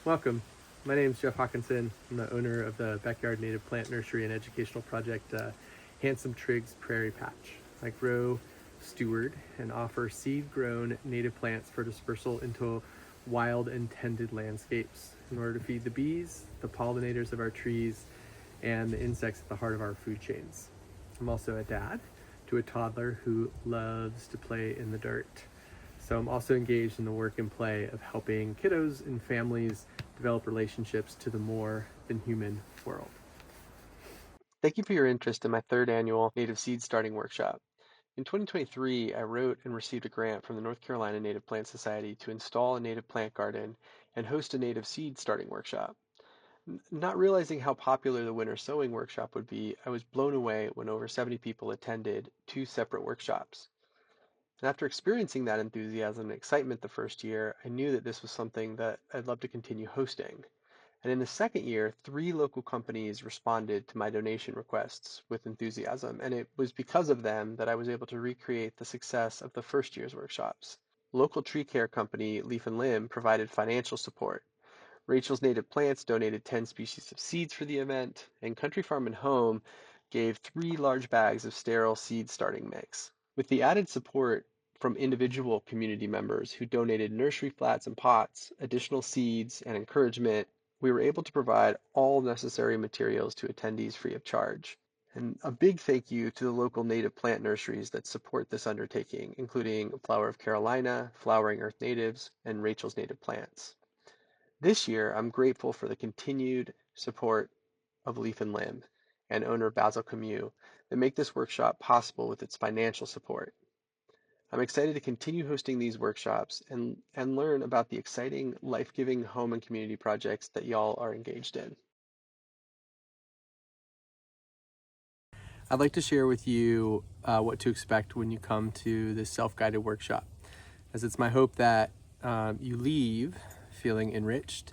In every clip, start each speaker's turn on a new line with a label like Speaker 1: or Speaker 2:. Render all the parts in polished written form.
Speaker 1: Welcome. My name is Jeff Hawkinson. I'm the owner of the Backyard Native Plant Nursery and Educational Project, Handsome Trig's Prairie Patch. I grow, steward, and offer seed-grown native plants for dispersal into wild and tended landscapes in order to feed the bees, the pollinators of our trees, and the insects at the heart of our food chains. I'm also a dad to a toddler who loves to play in the dirt. So I'm also engaged in the work and play of helping kiddos and families develop relationships to the more than human world. Thank you for your interest in my third annual Native Seed Starting Workshop. In 2023, I wrote and received a grant from the North Carolina Native Plant Society to install a native plant garden and host a native seed starting workshop. Not realizing how popular the winter sowing workshop would be, I was blown away when over 70 people attended two separate workshops. And after experiencing that enthusiasm and excitement the first year, I knew that this was something that I'd love to continue hosting. And in the second year, 3 local companies responded to my donation requests with enthusiasm, and it was because of them that I was able to recreate the success of the first year's workshops. Local tree care company Leaf and Limb provided financial support. Rachel's Native Plants donated 10 species of seeds for the event, and Country Farm and Home gave 3 large bags of sterile seed starting mix. With the added support from individual community members who donated nursery flats and pots, additional seeds, and encouragement, we were able to provide all necessary materials to attendees free of charge. And a big thank you to the local native plant nurseries that support this undertaking, including Flower of Carolina, Flowering Earth Natives, and Rachel's Native Plants. This year, I'm grateful for the continued support of Leaf and Limb and owner Basil Camus that make this workshop possible with its financial support. I'm excited to continue hosting these workshops and learn about the exciting, life-giving home and community projects that y'all are engaged in. I'd like to share with you what to expect when you come to this self-guided workshop, as it's my hope that you leave feeling enriched,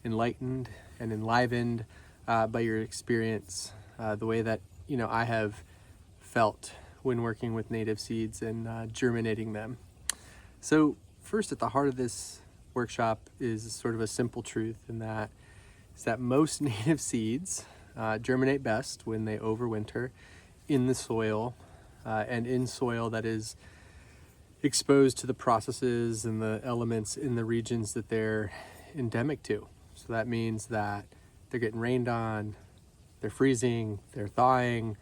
Speaker 1: enlightened, and enlivened by your experience, the way that I have felt when working with native seeds and germinating them. So first, at the heart of this workshop is sort of a simple truth, and that is that most native seeds germinate best when they overwinter in the soil and in soil that is exposed to the processes and the elements in the regions that they're endemic to. So that means that they're getting rained on, they're freezing, they're thawing,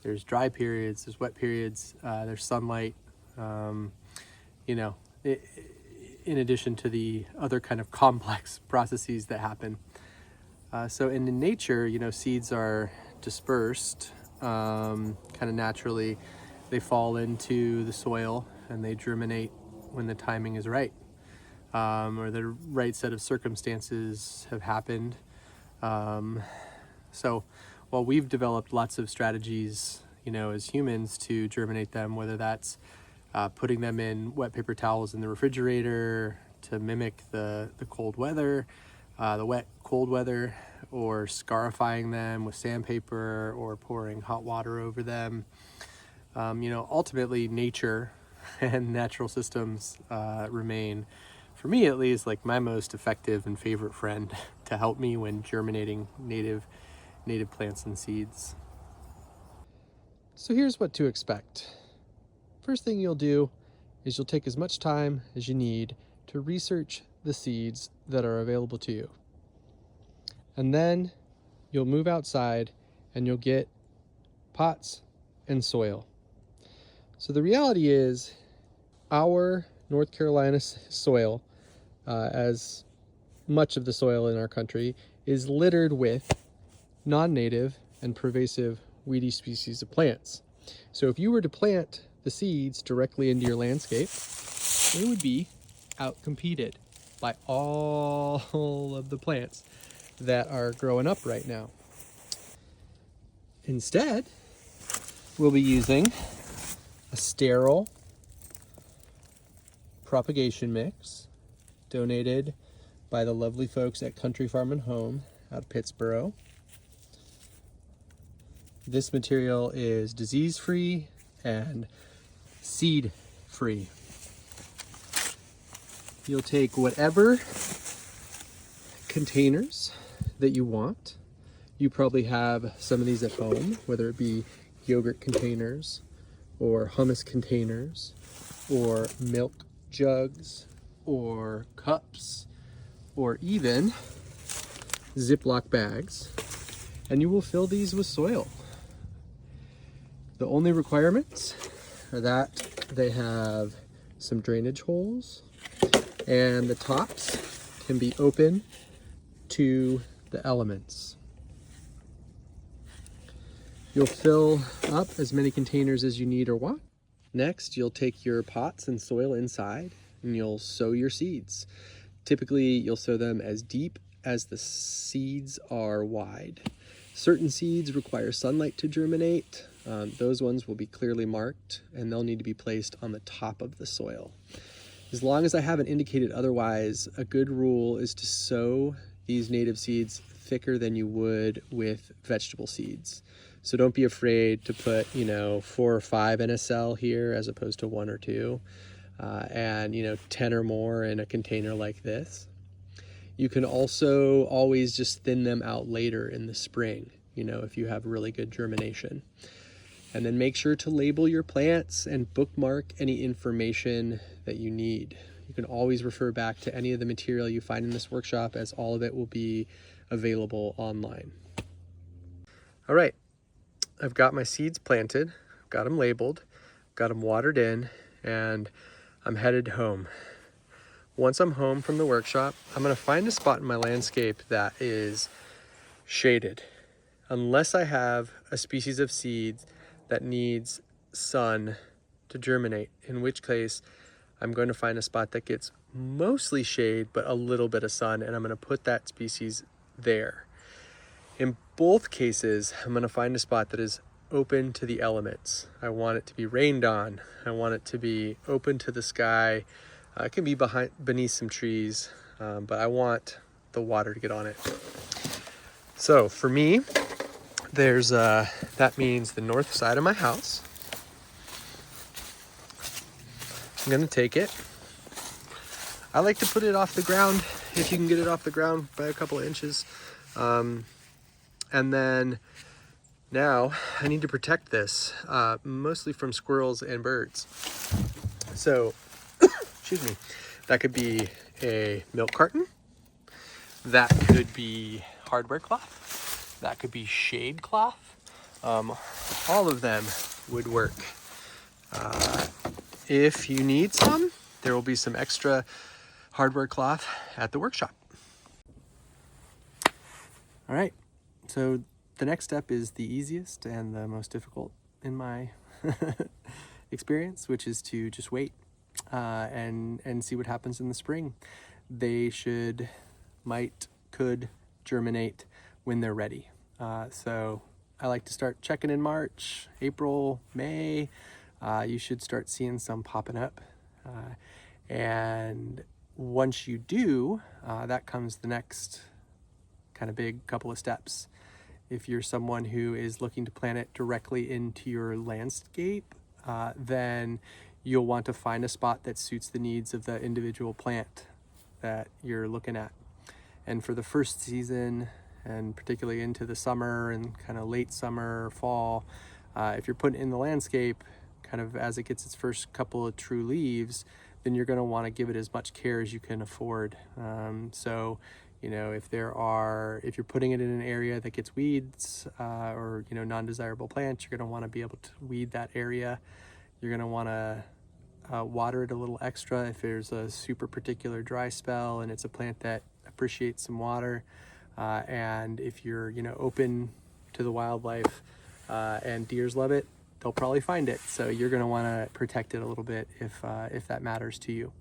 Speaker 1: there's dry periods, there's wet periods, there's sunlight, in addition to the other kind of complex processes that happen. So in nature, seeds are dispersed kind of naturally. They fall into the soil and they germinate when the timing is right, or the right set of circumstances have happened. So while we've developed lots of strategies, as humans to germinate them, whether that's putting them in wet paper towels in the refrigerator to mimic the cold weather, the wet cold weather, or scarifying them with sandpaper or pouring hot water over them. Ultimately nature and natural systems remain, for me at least, like my most effective and favorite friend to help me when germinating native plants and seeds. So here's what to expect. First thing you'll do is you'll take as much time as you need to research the seeds that are available to you. And then you'll move outside and you'll get pots and soil. So the reality is our North Carolina soil, as much of the soil in our country, is littered with non-native and pervasive weedy species of plants. So if you were to plant the seeds directly into your landscape, they would be outcompeted by all of the plants that are growing up right now. Instead, we'll be using a sterile propagation mix donated by the lovely folks at Country Farm and Home out of Pittsboro. This material is disease-free and seed-free. You'll take whatever containers that you want. You probably have some of these at home, whether it be yogurt containers or hummus containers or milk jugs or cups or even Ziploc bags, and you will fill these with soil. The only requirements are that they have some drainage holes and the tops can be open to the elements. You'll fill up as many containers as you need or want. Next, you'll take your pots and soil inside and you'll sow your seeds. Typically, you'll sow them as deep as the seeds are wide. Certain seeds require sunlight to germinate. Those ones will be clearly marked and they'll need to be placed on the top of the soil. As long as I haven't indicated otherwise, a good rule is to sow these native seeds thicker than you would with vegetable seeds. So don't be afraid to put, 4 or 5 in a cell here as opposed to 1 or 2, and 10 or more in a container like this. You can also always just thin them out later in the spring, if you have really good germination. And then make sure to label your plants and bookmark any information that you need. You can always refer back to any of the material you find in this workshop, as all of it will be available online. All right, I've got my seeds planted, got them labeled, got them watered in, and I'm headed home. Once I'm home from the workshop, I'm gonna find a spot in my landscape that is shaded. Unless I have a species of seeds that needs sun to germinate, in which case I'm going to find a spot that gets mostly shade but a little bit of sun, and I'm going to put that species there. In both cases, I'm going to find a spot that is open to the elements. I want it to be rained on. I want it to be open to the sky. It can be beneath some trees, but I want the water to get on it. So for me, there's that means the north side of my house. I'm gonna take it. I like to put it off the ground if you can get it off the ground by a couple of inches. And then now I need to protect this, mostly from squirrels and birds. So, excuse me, that could be a milk carton. That could be hardware cloth. That could be shade cloth. All of them would work. If you need some, there will be some extra hardware cloth at the workshop. All right, so the next step is the easiest and the most difficult in my experience, which is to just wait and see what happens in the spring. They could germinate when they're ready. So I like to start checking in March, April, May. You should start seeing some popping up. And once you do, that comes the next kind of big couple of steps. If you're someone who is looking to plant it directly into your landscape, then you'll want to find a spot that suits the needs of the individual plant that you're looking at. And for the first season, and particularly into the summer and kind of late summer, fall, if you're putting it in the landscape, kind of as it gets its first couple of true leaves, then you're going to want to give it as much care as you can afford. So, if you're putting it in an area that gets weeds or non-desirable plants, you're going to want to be able to weed that area. You're going to want to water it a little extra if there's a super particular dry spell and it's a plant that appreciates some water. And if you're open to the wildlife and deers love it, they'll probably find it. So you're going to want to protect it a little bit if that matters to you.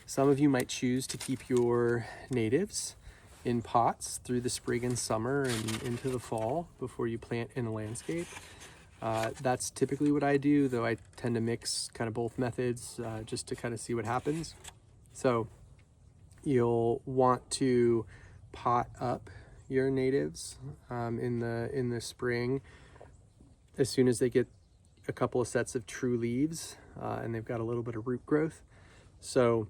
Speaker 1: Some of you might choose to keep your natives in pots through the spring and summer and into the fall before you plant in a landscape. That's typically what I do, though I tend to mix kind of both methods just to kind of see what happens. So you'll want to pot up your natives in the spring as soon as they get a couple of sets of true leaves and they've got a little bit of root growth. So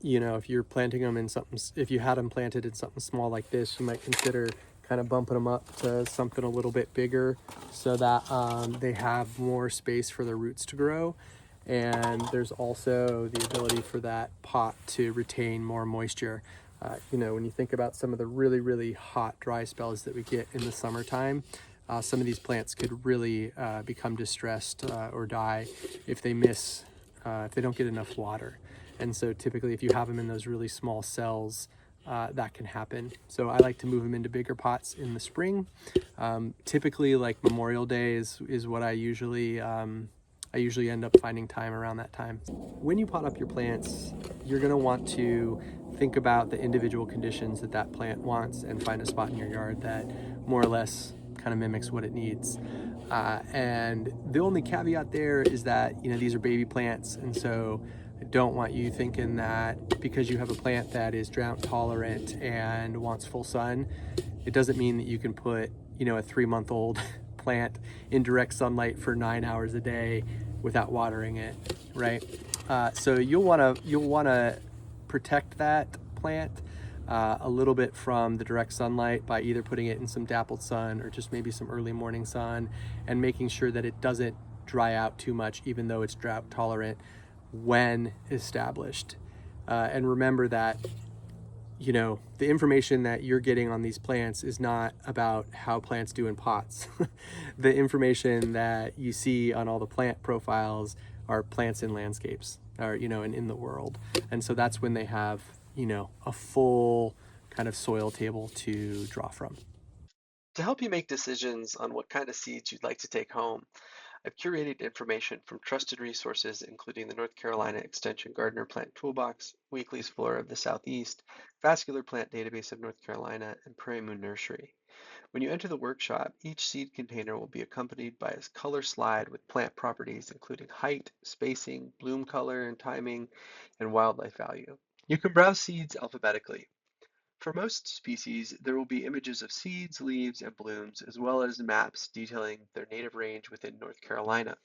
Speaker 1: you know, if you're planting them in something, if you had them planted in something small like this, you might consider kind of bumping them up to something a little bit bigger so that they have more space for their roots to grow. And there's also the ability for that pot to retain more moisture. You know, when you think about some of the really, really hot, dry spells that we get in the summertime, some of these plants could really become distressed or die if they if they don't get enough water. And so typically if you have them in those really small cells, that can happen. So I like to move them into bigger pots in the spring. Typically like Memorial Day is what I usually end up finding time around that time. When you pot up your plants, you're gonna want to think about the individual conditions that that plant wants and find a spot in your yard that more or less kind of mimics what it needs. And the only caveat there is that, you know, these are baby plants, and so I don't want you thinking that because you have a plant that is drought tolerant and wants full sun, it doesn't mean that you can put, you know, a 3-month-old plant in direct sunlight for 9 hours a day without watering it, right? So you'll wanna protect that plant a little bit from the direct sunlight by either putting it in some dappled sun or just maybe some early morning sun, and making sure that it doesn't dry out too much, even though it's drought tolerant when established. And remember that, you know, the information that you're getting on these plants is not about how plants do in pots. The information that you see on all the plant profiles are plants in landscapes, or, you know, and in the world. And so that's when they have, you know, a full kind of soil table to draw from. To help you make decisions on what kind of seeds you'd like to take home, I've curated information from trusted resources, including the North Carolina Extension Gardener Plant Toolbox, Weekly's Flora of the Southeast, Vascular Plant Database of North Carolina, and Prairie Moon Nursery. When you enter the workshop, each seed container will be accompanied by a color slide with plant properties, including height, spacing, bloom color and timing, and wildlife value. You can browse seeds alphabetically. For most species, there will be images of seeds, leaves, and blooms, as well as maps detailing their native range within North Carolina.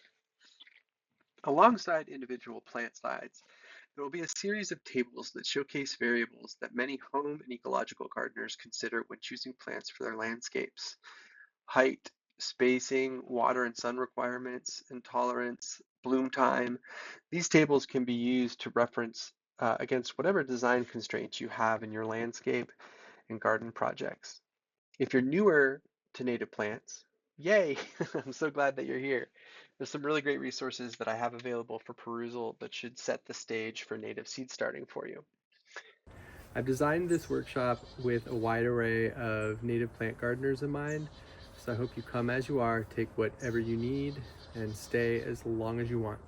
Speaker 1: Alongside individual plant slides, there will be a series of tables that showcase variables that many home and ecological gardeners consider when choosing plants for their landscapes. Height, spacing, water and sun requirements, intolerance, bloom time. These tables can be used to reference against whatever design constraints you have in your landscape and garden projects. If you're newer to native plants, yay! I'm so glad that you're here. There's some really great resources that I have available for perusal that should set the stage for native seed starting for you. I've designed this workshop with a wide array of native plant gardeners in mind, so I hope you come as you are, take whatever you need, and stay as long as you want.